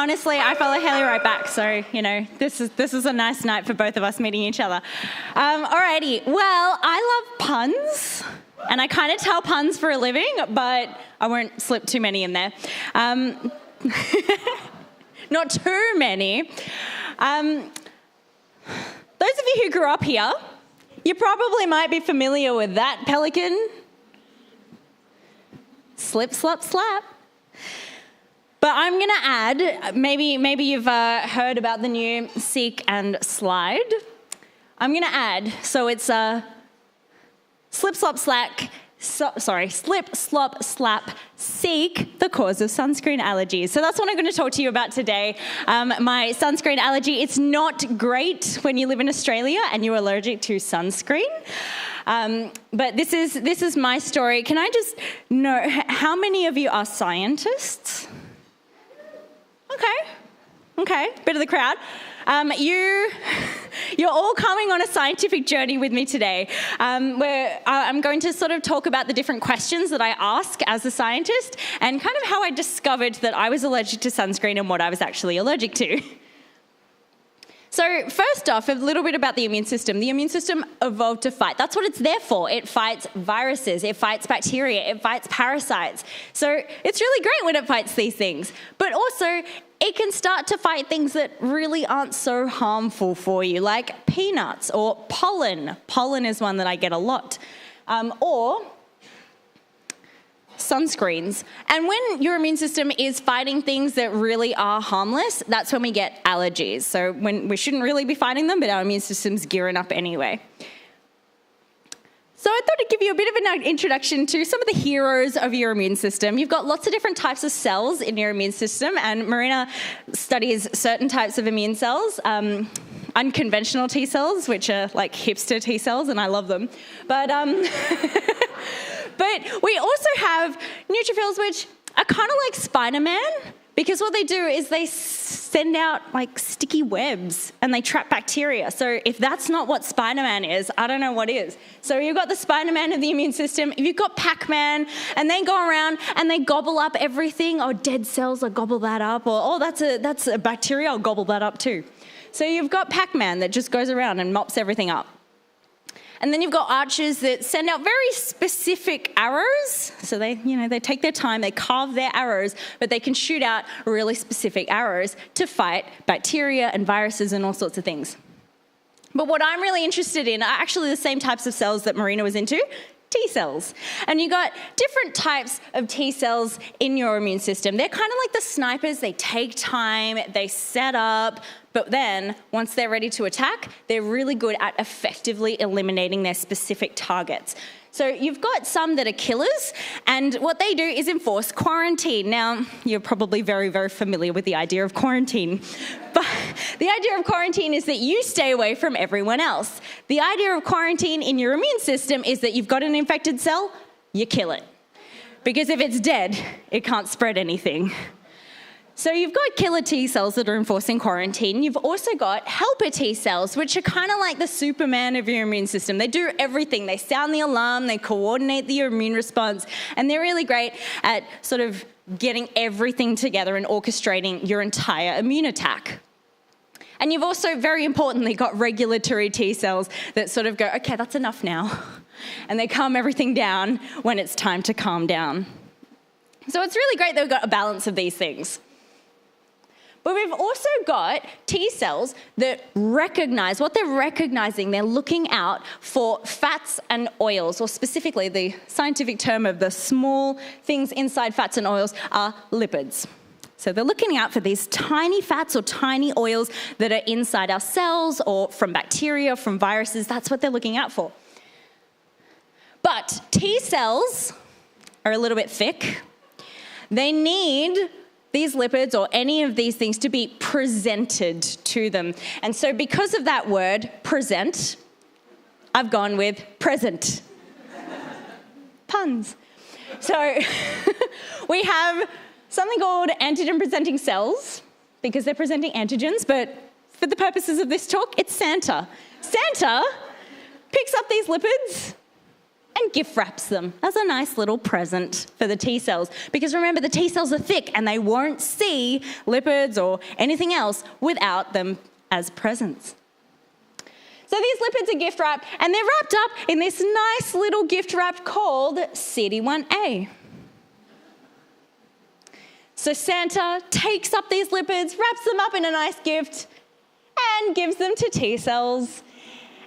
honestly, I follow Haley right back. So, this is a nice night for both of us meeting each other. Alrighty. Well, I love puns. And I kind of tell puns for a living, but I won't slip too many in there. Not too many. Those of you who grew up here, you probably might be familiar with that pelican. Slip, slop, slap. But I'm going to add, maybe you've heard about the new seek and slide. I'm going to add, so it's slip, slop, slap, seek the cause of sunscreen allergies. So that's what I'm going to talk to you about today. My sunscreen allergy, it's not great when you live in Australia and you're allergic to sunscreen. But this is my story. Can I just know, how many of you are scientists? Okay, bit of the crowd. You're all coming on a scientific journey with me today, where I'm going to sort of talk about the different questions that I ask as a scientist and kind of how I discovered that I was allergic to sunscreen and what I was actually allergic to. So first off, a little bit about the immune system. The immune system evolved to fight. That's what it's there for. It fights viruses, it fights bacteria, it fights parasites. So it's really great when it fights these things. But also, it can start to fight things that really aren't so harmful for you, like peanuts or pollen. Pollen is one that I get a lot. Or sunscreens. And when your immune system is fighting things that really are harmless, that's when we get allergies. So when we shouldn't really be fighting them, but our immune system's gearing up anyway. So I thought I'd give you a bit of an introduction to some of the heroes of your immune system. You've got lots of different types of cells in your immune system, and Marina studies certain types of immune cells. Unconventional T cells, which are like hipster T cells, and I love them. But we also have neutrophils, which are kind of like Spider-Man, because what they do is they send out like sticky webs and they trap bacteria. So if that's not what Spider-Man is, I don't know what is. So you've got the Spider-Man of the immune system. If you've got Pac-Man and they go around and they gobble up everything, or dead cells, I'll gobble that up, or that's a bacteria, I'll gobble that up too. So you've got Pac-Man that just goes around and mops everything up. And then you've got archers that send out very specific arrows. So they take their time, they carve their arrows, but they can shoot out really specific arrows to fight bacteria and viruses and all sorts of things. But what I'm really interested in are actually the same types of cells that Marina was into, T cells. And you've got different types of T cells in your immune system. They're kind of like the snipers. They take time, they set up, but then once they're ready to attack, they're really good at effectively eliminating their specific targets. So you've got some that are killers, and what they do is enforce quarantine. Now, you're probably very, very familiar with the idea of quarantine. But the idea of quarantine is that you stay away from everyone else. The idea of quarantine in your immune system is that you've got an infected cell, you kill it. Because if it's dead, it can't spread anything. So you've got killer T cells that are enforcing quarantine. You've also got helper T cells, which are kind of like the Superman of your immune system. They do everything. They sound the alarm, they coordinate your immune response, and they're really great at sort of getting everything together and orchestrating your entire immune attack. And you've also, very importantly, got regulatory T cells that sort of go, okay, that's enough now. And they calm everything down when it's time to calm down. So it's really great that we've got a balance of these things. But we've also got T cells that recognize, what they're recognizing, they're looking out for fats and oils, or specifically the scientific term of the small things inside fats and oils are lipids. So they're looking out for these tiny fats or tiny oils that are inside our cells or from bacteria, from viruses. That's what they're looking out for. But T cells are a little bit thick. They need these lipids or any of these things to be presented to them. And so because of that word, present, I've gone with present. Puns. So we have something called antigen-presenting cells, because they're presenting antigens, but for the purposes of this talk, it's Santa. Santa picks up these lipids and gift wraps them as a nice little present for the T cells. Because remember, the T cells are thick and they won't see lipids or anything else without them as presents. So these lipids are gift wrapped, and they're wrapped up in this nice little gift wrap called CD1A. So Santa takes up these lipids, wraps them up in a nice gift, and gives them to T cells.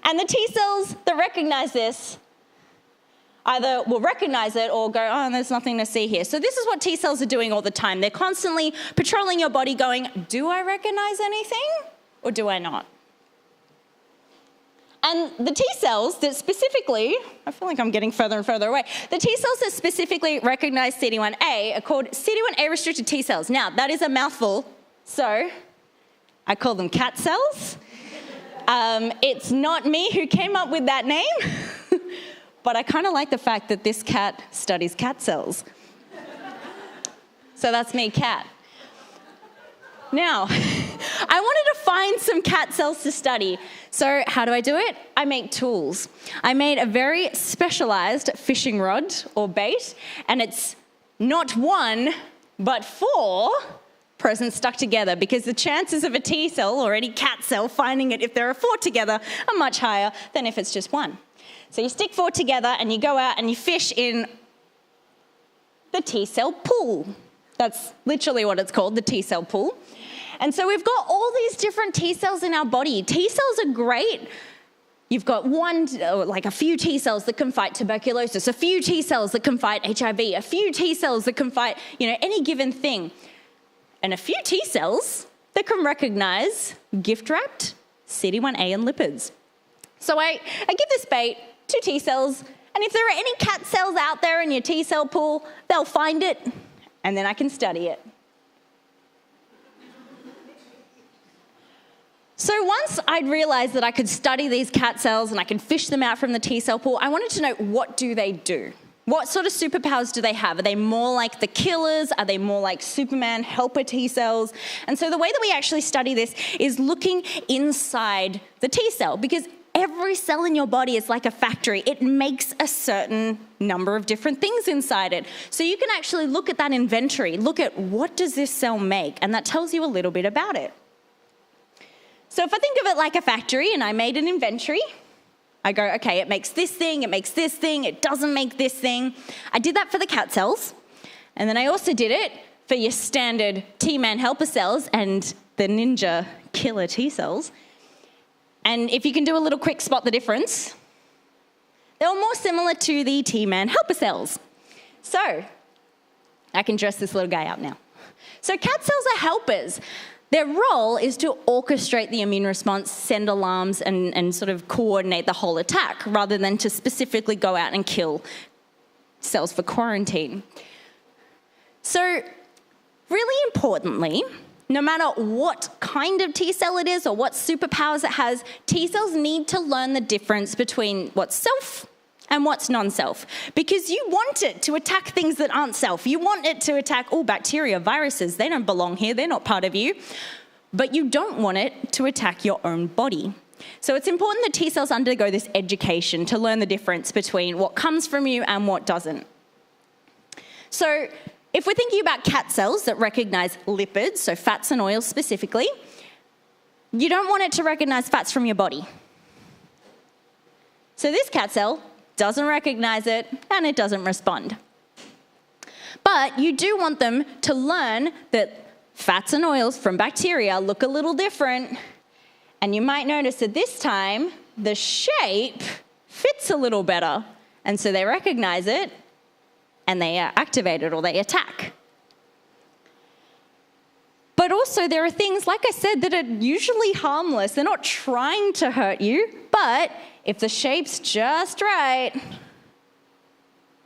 And the T cells that recognize this either will recognize it or go, oh, there's nothing to see here. So this is what T cells are doing all the time. They're constantly patrolling your body going, do I recognize anything or do I not? And the T cells that specifically, I feel like I'm getting further and further away, the T cells that specifically recognize CD1A are called CD1A restricted T cells. Now, that is a mouthful, so I call them cat cells. It's not me who came up with that name, but I kind of like the fact that this cat studies cat cells. So that's me, cat. Now, I wanted to find some cat cells to study. So how do I do it? I make tools. I made a very specialized fishing rod or bait, and it's not one, but 4 presents stuck together, because the chances of a T cell or any cat cell finding it if there are 4 together are much higher than if it's just one. So you stick 4 together and you go out and you fish in the T cell pool. That's literally what it's called, the T cell pool. And so we've got all these different T cells in our body. T cells are great. You've got a few T cells that can fight tuberculosis, a few T cells that can fight HIV, a few T cells that can fight, any given thing, and a few T cells that can recognize gift-wrapped CD1A and lipids. So I give this bait to T cells, and if there are any cat cells out there in your T cell pool, they'll find it, and then I can study it. So once I'd realized that I could study these cat cells and I can fish them out from the T cell pool, I wanted to know, what do they do? What sort of superpowers do they have? Are they more like the killers? Are they more like Superman helper T cells? And so the way that we actually study this is looking inside the T cell, because every cell in your body is like a factory. It makes a certain number of different things inside it. So you can actually look at that inventory, look at what does this cell make, and that tells you a little bit about it. So if I think of it like a factory and I made an inventory, I go, okay, it makes this thing, it doesn't make this thing. I did that for the cat cells, and then I also did it for your standard T-man helper cells and the ninja killer T cells. And if you can do a little quick spot the difference, they were more similar to the T-man helper cells. So I can dress this little guy up now. So cat cells are helpers. Their role is to orchestrate the immune response, send alarms, and sort of coordinate the whole attack, rather than to specifically go out and kill cells for quarantine. So really importantly, no matter what kind of T cell it is or what superpowers it has, T cells need to learn the difference between what's self and what's non-self, because you want it to attack things that aren't self. You want it to attack all bacteria, viruses. They don't belong here. They're not part of you. But you don't want it to attack your own body. So it's important that T cells undergo this education to learn the difference between what comes from you and what doesn't. So if we're thinking about cat cells that recognize lipids, so fats and oils specifically, you don't want it to recognize fats from your body. So this cat cell doesn't recognize it, and it doesn't respond. But you do want them to learn that fats and oils from bacteria look a little different, and you might notice that this time the shape fits a little better, and so they recognize it, and they are activated or they attack. But also there are things, like I said, that are usually harmless. They're not trying to hurt you, but if the shape's just right,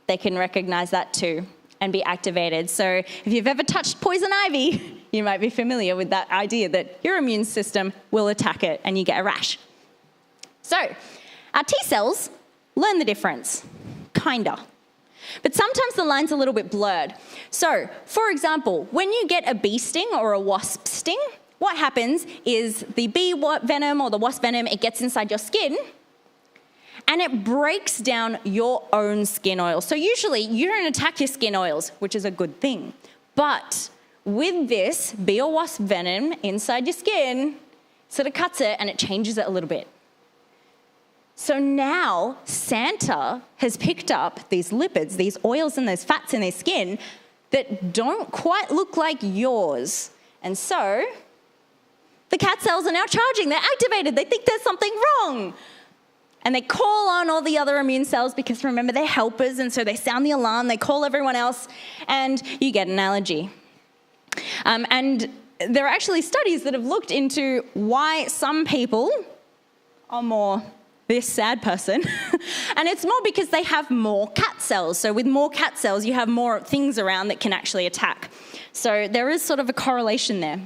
they can recognize that too and be activated. So if you've ever touched poison ivy, you might be familiar with that idea that your immune system will attack it and you get a rash. So our T cells learn the difference, kinda. But sometimes the line's a little bit blurred. So, for example, when you get a bee sting or a wasp sting, what happens is the bee venom or the wasp venom, it gets inside your skin, and it breaks down your own skin oil. So usually you don't attack your skin oils, which is a good thing. But with this bee or wasp venom inside your skin, sort of cuts it and it changes it a little bit. So now Santa has picked up these lipids, these oils and those fats in their skin that don't quite look like yours. And so the cat cells are now charging. They're activated. They think there's something wrong. And they call on all the other immune cells because, remember, they're helpers, and so they sound the alarm. They call everyone else, and you get an allergy. And there are actually studies that have looked into why some people are more this sad person. And it's more because they have more cat cells. So with more cat cells, you have more things around that can actually attack. So there is sort of a correlation there.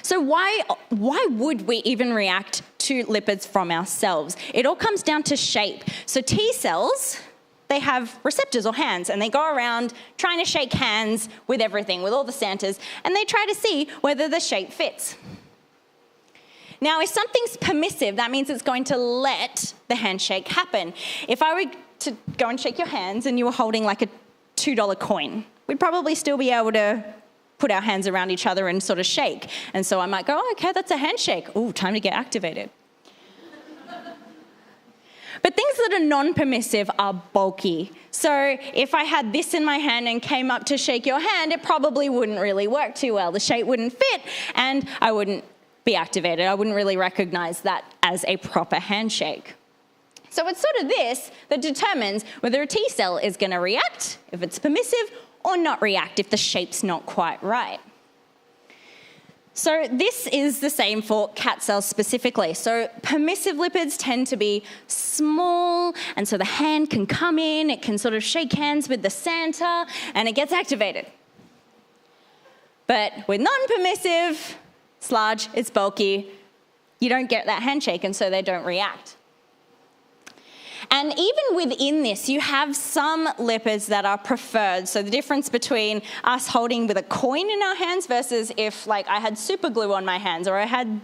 So why would we even react to lipids from ourselves? It all comes down to shape. So T cells, they have receptors or hands, and they go around trying to shake hands with everything, with all the Santas, and they try to see whether the shape fits. Now, if something's permissive, that means it's going to let the handshake happen. If I were to go and shake your hands and you were holding like a $2 coin, we'd probably still be able to put our hands around each other and sort of shake. And so I might go, oh, okay, that's a handshake. Ooh, time to get activated. But things that are non-permissive are bulky. So if I had this in my hand and came up to shake your hand, it probably wouldn't really work too well. The shape wouldn't fit, and I wouldn't be activated. I wouldn't really recognize that as a proper handshake. So it's sort of this that determines whether a T cell is going to react, if it's permissive, or not react, if the shape's not quite right. So this is the same for cat cells specifically. So permissive lipids tend to be small, and so the hand can come in, it can sort of shake hands with the Santa, and it gets activated. But with non-permissive, it's large, it's bulky, you don't get that handshake, and so they don't react. And even within this, you have some lipids that are preferred. So the difference between us holding with a coin in our hands versus if, like, I had super glue on my hands, or I had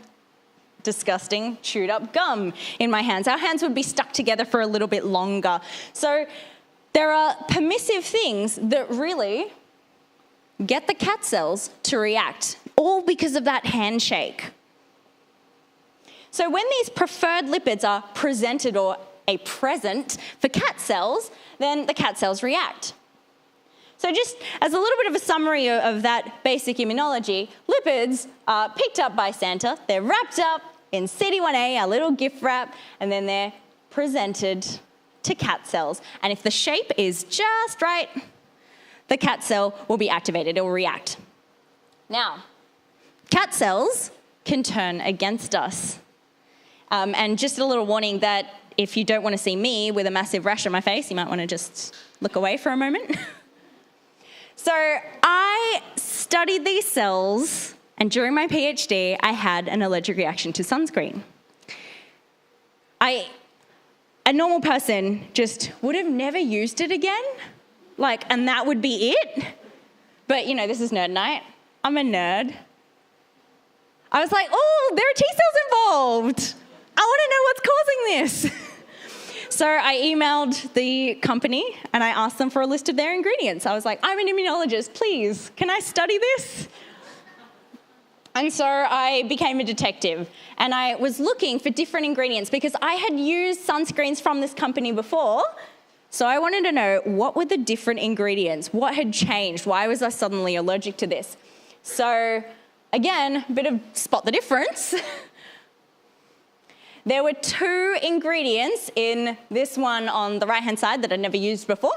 disgusting chewed up gum in my hands. Our hands would be stuck together for a little bit longer. So there are permissive things that really get the cat cells to react, all because of that handshake. So when these preferred lipids are presented or a present for cat cells, then the cat cells react. So just as a little bit of a summary of that basic immunology, lipids are picked up by Santa, they're wrapped up in CD1A, our little gift wrap, and then they're presented to cat cells. And if the shape is just right, the cat cell will be activated, it will react. Now, cat cells can turn against us. And just a little warning that if you don't want to see me with a massive rash on my face, you might want to just look away for a moment. So I studied these cells, and during my PhD, I had an allergic reaction to sunscreen. A normal person just would have never used it again, and that would be it. But, this is nerd night. I'm a nerd. I was like, oh, there are T cells involved. I want to know what's causing this. So I emailed the company and I asked them for a list of their ingredients. I was like, I'm an immunologist, please, can I study this? And so I became a detective and I was looking for different ingredients because I had used sunscreens from this company before. So I wanted to know, what were the different ingredients? What had changed? Why was I suddenly allergic to this? So again, a bit of spot the difference. There were 2 ingredients in this one on the right-hand side that I'd never used before.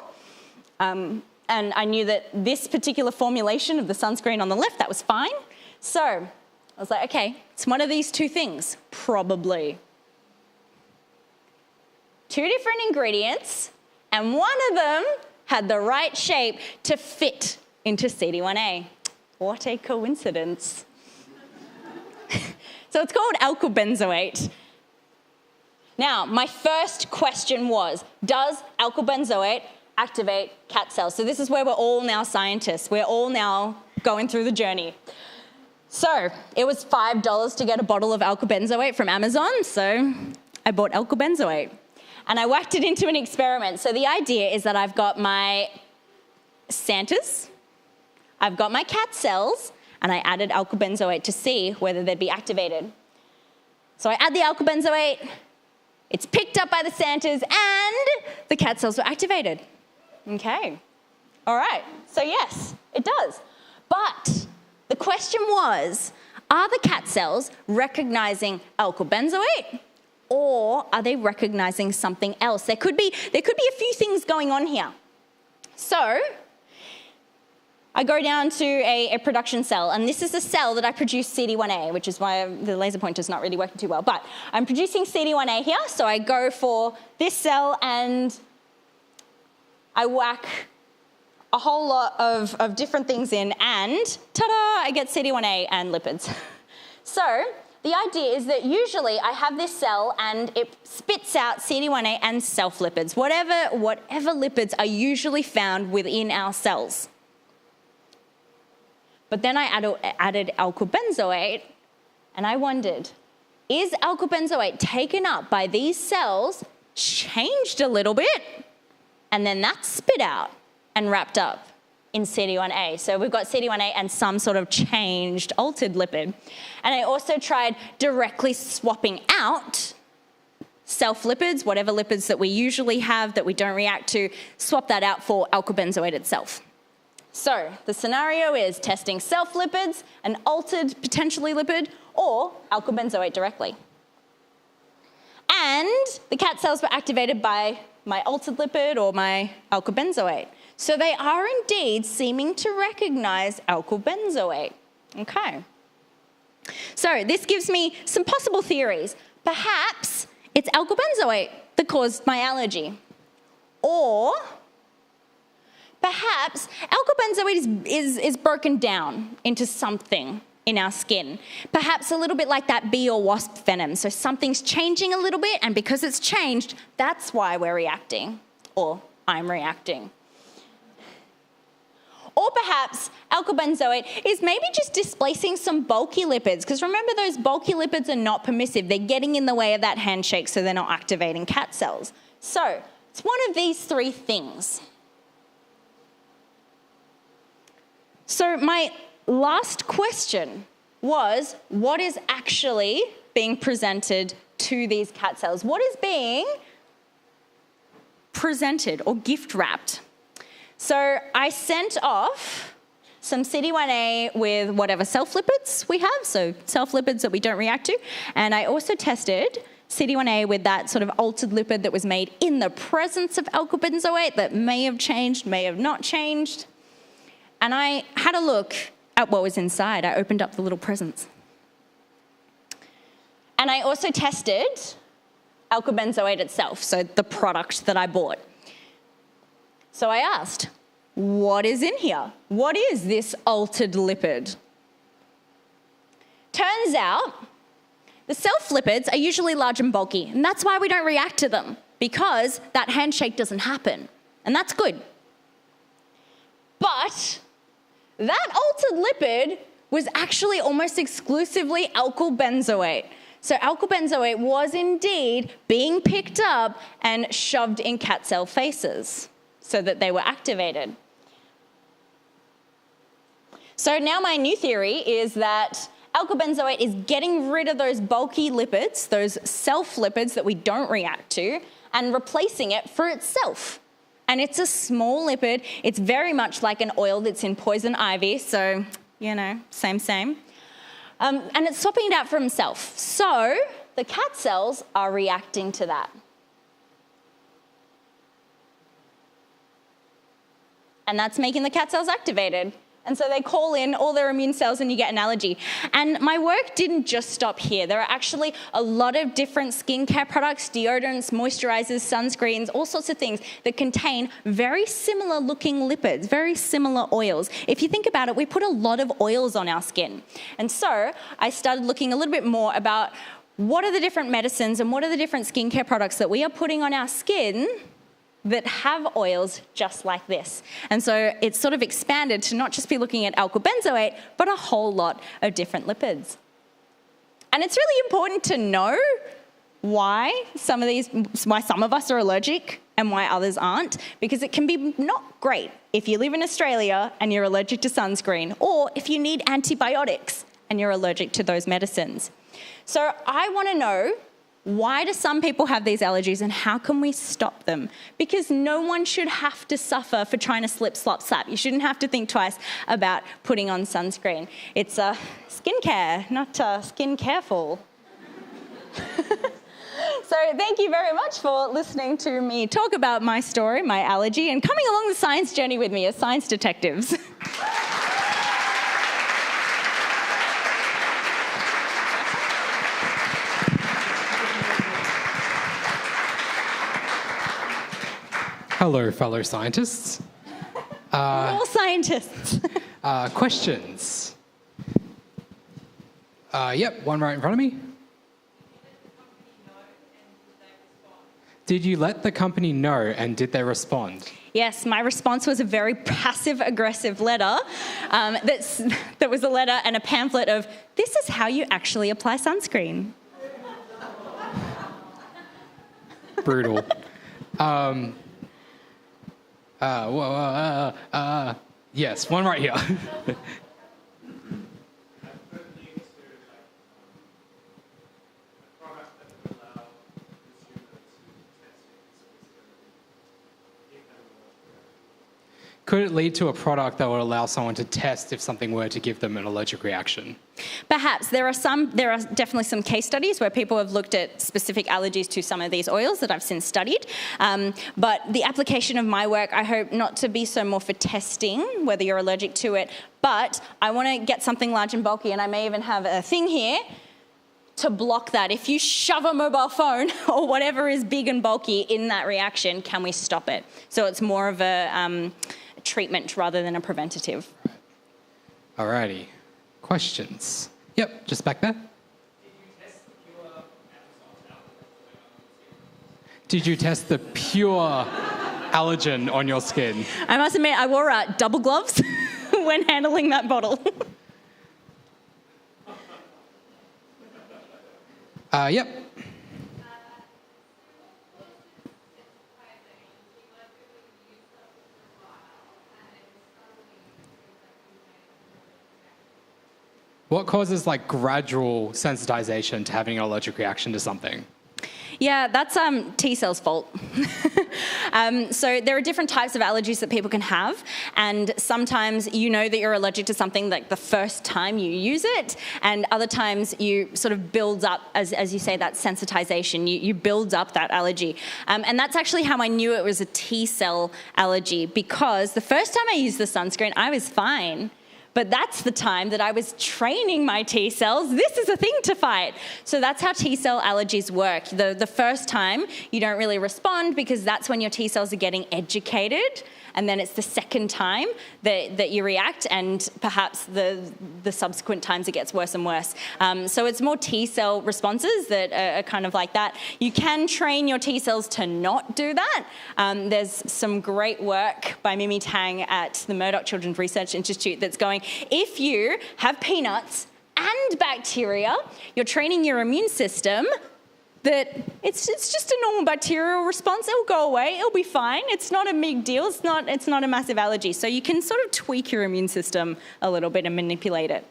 And I knew that this particular formulation of the sunscreen on the left, that was fine. So I was like, okay, it's one of these 2 things, probably. 2 different ingredients, and one of them had the right shape to fit into CD1A. What a coincidence. So it's called alkyl benzoate. Now, my first question was, does alkyl benzoate activate cat cells? So this is where we're all now scientists. We're all now going through the journey. So it was $5 to get a bottle of alkyl benzoate from Amazon, so I bought alkyl benzoate. and I whacked it into an experiment. So the idea is that I've got my Santas, I've got my cat cells, and I added alkyl-benzoate to see whether they'd be activated. So I add the alkyl-benzoate, it's picked up by the Santas, and the cat cells were activated. Okay. All right. So yes, it does. But the question was, are the cat cells recognizing alkyl-benzoate, or are they recognizing something else? There could be a few things going on here. So I go down to a production cell, and this is a cell that I produce CD1A, which is why the laser pointer's not really working too well. But I'm producing CD1A here, so I go for this cell and I whack a whole lot of different things in, and ta-da, I get CD1A and lipids. So the idea is that usually I have this cell and it spits out CD1A and self-lipids, whatever lipids are usually found within our cells. But then I added alkyl-benzoate, and I wondered, is alkyl-benzoate taken up by these cells, changed a little bit, and then that's spit out and wrapped up in CD1A. So we've got CD1A and some sort of changed, altered lipid. And I also tried directly swapping out self-lipids, whatever lipids that we usually have that we don't react to, swap that out for alkyl-benzoate itself. So the scenario is testing self-lipids, an altered potentially lipid, or alkyl-benzoate directly. And the cat cells were activated by my altered lipid or my alkyl-benzoate. So they are indeed seeming to recognize alkyl-benzoate. Okay. So this gives me some possible theories. Perhaps it's alkyl-benzoate that caused my allergy. Or perhaps alkyl-benzoate is broken down into something in our skin. Perhaps a little bit like that bee or wasp venom. So something's changing a little bit, and because it's changed, that's why we're reacting, or I'm reacting. Or perhaps alkyl-benzoate is maybe just displacing some bulky lipids, because remember, those bulky lipids are not permissive. They're getting in the way of that handshake, so they're not activating cat cells. So it's one of these three things. So my last question was, what is actually being presented to these cat cells? What is being presented or gift wrapped? So I sent off some CD1A with whatever self-lipids we have, so self-lipids that we don't react to, and I also tested CD1A with that sort of altered lipid that was made in the presence of alkyl-benzoate that may have changed, may have not changed. And I had a look at what was inside. I opened up the little presents. And I also tested alkyl-benzoate itself, so the product that I bought. So I asked, what is in here? What is this altered lipid? Turns out, the self-lipids are usually large and bulky, and that's why we don't react to them, because that handshake doesn't happen, and that's good. But that altered lipid was actually almost exclusively alkyl-benzoate. So alkyl-benzoate was indeed being picked up and shoved in cat cell faces so that they were activated. So now my new theory is that alkyl-benzoate is getting rid of those bulky lipids, those self-lipids that we don't react to, and replacing it for itself. And it's a small lipid. It's very much like an oil that's in poison ivy, so, you know, same. And it's swapping it out for himself. So the cat cells are reacting to that. And that's making the cat cells activated. And so they call in all their immune cells and you get an allergy. And my work didn't just stop here. There are actually a lot of different skincare products, deodorants, moisturizers, sunscreens, all sorts of things that contain very similar looking lipids, very similar oils. If you think about it, we put a lot of oils on our skin. And so I started looking a little bit more about what are the different medicines and what are the different skincare products that we are putting on our skin that have oils just like this. And so it's sort of expanded to not just be looking at alkyl-benzoate, but a whole lot of different lipids. And it's really important to know why some of us are allergic and why others aren't, because it can be not great if you live in Australia and you're allergic to sunscreen, or if you need antibiotics and you're allergic to those medicines. So I want to know, why do some people have these allergies and how can we stop them? Because no one should have to suffer for trying to slip, slop, slap. You shouldn't have to think twice about putting on sunscreen. It's skincare, not skin careful. So thank you very much for listening to me talk about my story, my allergy, and coming along the science journey with me as science detectives. Hello, fellow scientists. We're all scientists. Questions? Yep, one right in front of me. Did you let the company know and did they respond? Yes, my response was a very passive-aggressive letter that was a letter and a pamphlet of, this is how you actually apply sunscreen. Brutal. Yes, one right here. Could it lead to a product that would allow someone to test if something were to give them an allergic reaction? Perhaps. There are definitely some case studies where people have looked at specific allergies to some of these oils that I've since studied. But the application of my work, I hope not to be so more for testing whether you're allergic to it, but I want to get something large and bulky, and I may even have a thing here to block that. If you shove a mobile phone or whatever is big and bulky in that reaction, can we stop it? So it's more of a treatment rather than a preventative. Alrighty. Questions? Yep, just back there. Did you test the pure allergen on your skin? I must admit, I wore double gloves when handling that bottle. Yep. What causes like gradual sensitization to having an allergic reaction to something? Yeah, that's T cells' fault. So there are different types of allergies that people can have, and sometimes you know that you're allergic to something like the first time you use it, and other times you sort of build up, as you say, that sensitization. You build up that allergy. And that's actually how I knew it was a T cell allergy, because the first time I used the sunscreen, I was fine. But that's the time that I was training my T cells. This is a thing to fight. So that's how T cell allergies work. The first time you don't really respond because that's when your T cells are getting educated. And then it's the second time that you react, and perhaps the subsequent times it gets worse and worse. So it's more T cell responses that are kind of like that. You can train your T cells to not do that. There's some great work by Mimi Tang at the Murdoch Children's Research Institute that's going, if you have peanuts and bacteria, you're training your immune system that it's just a normal bacterial response. It'll go away. It'll be fine. It's not a big deal. It's not a massive allergy. So you can sort of tweak your immune system a little bit and manipulate it.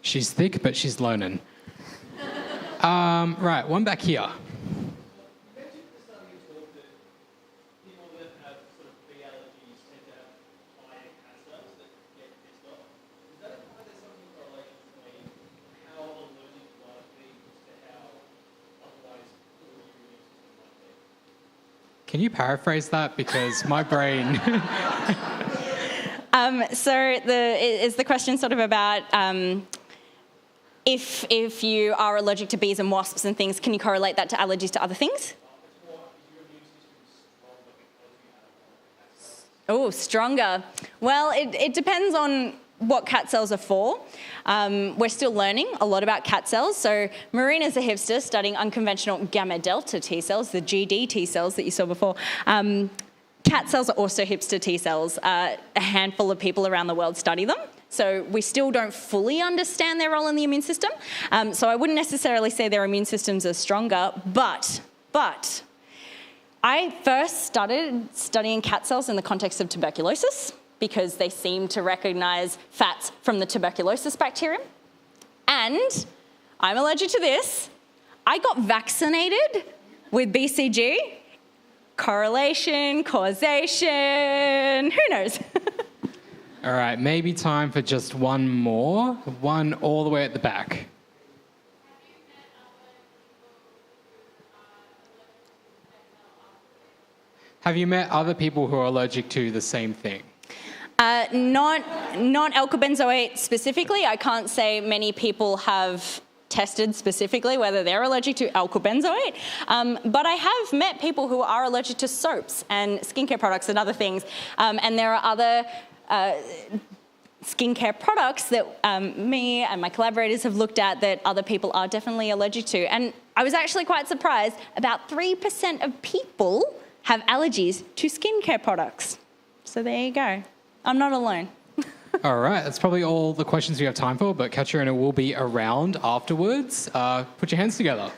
She's thick, but she's learning. Right, one back here. Can you paraphrase that? Because my brain... Is the question sort of about if you are allergic to bees and wasps and things, can you correlate that to allergies to other things? Oh, stronger. Well, it depends on what cat cells are for. We're still learning a lot about cat cells. So Marina's a hipster studying unconventional gamma delta T cells, the GD T cells that you saw before. Cat cells are also hipster T cells. A handful of people around the world study them. So we still don't fully understand their role in the immune system. So I wouldn't necessarily say their immune systems are stronger, but I first started studying cat cells in the context of tuberculosis because they seem to recognize fats from the tuberculosis bacterium. And I'm allergic to this. I got vaccinated with BCG. Correlation, causation, who knows? All right, maybe time for just one more. One all the way at the back. Have you met other people who are allergic to the same thing? Not alcobenzoate specifically. I can't say many people have tested specifically whether they're allergic to alcobenzoate, but I have met people who are allergic to soaps and skincare products and other things, and there are other skincare products that me and my collaborators have looked at that other people are definitely allergic to. And I was actually quite surprised, about 3% of people have allergies to skincare products. So there you go. I'm not alone. All right, that's probably all the questions we have time for, but Catriona will be around afterwards. Put your hands together.